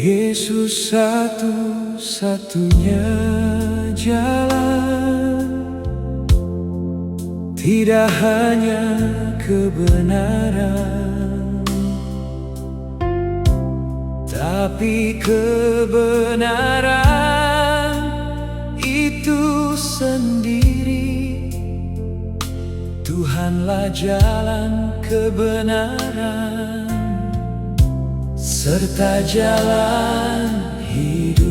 Yesus satu-satunya jalan, tidak hanya kebenaran, tapi kebenaran itu sendiri. Tuhanlah jalan kebenaran serta jalan hidup.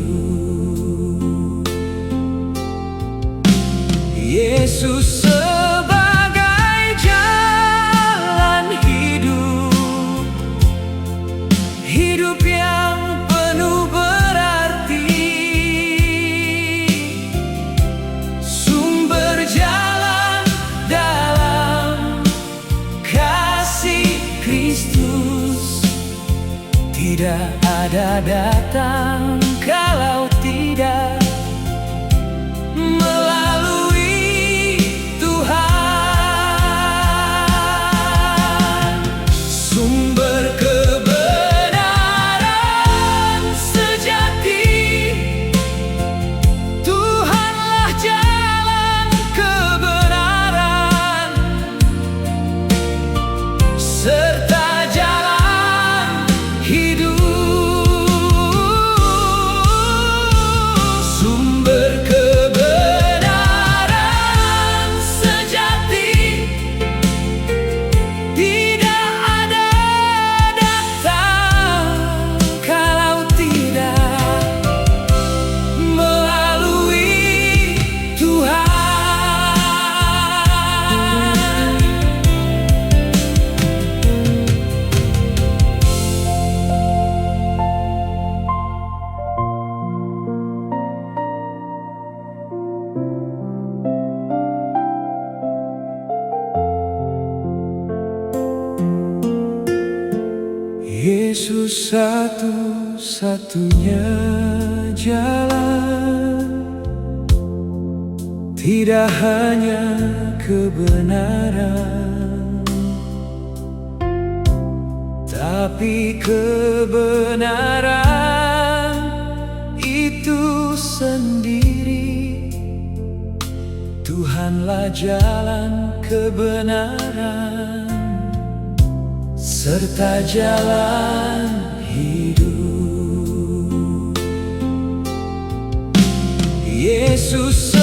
Yesus sebagai jalan hidup, hidup yang penuh berarti, sumber jalan dalam kasih Kristus. Tidak ada datang kalau tidak melalui Tuhan. Sumber kebenaran sejati, Tuhanlah jalan kebenaran serta jalan hidup. Sumber kebenaran sejati, tidak ada datang kalau tidak melalui Tuhan. Yesus satu-satunya jalan, tidak hanya kebenaran, tapi kebenaran itu sendiri. Tuhanlah jalan kebenaran serta jalan hidup. Yesus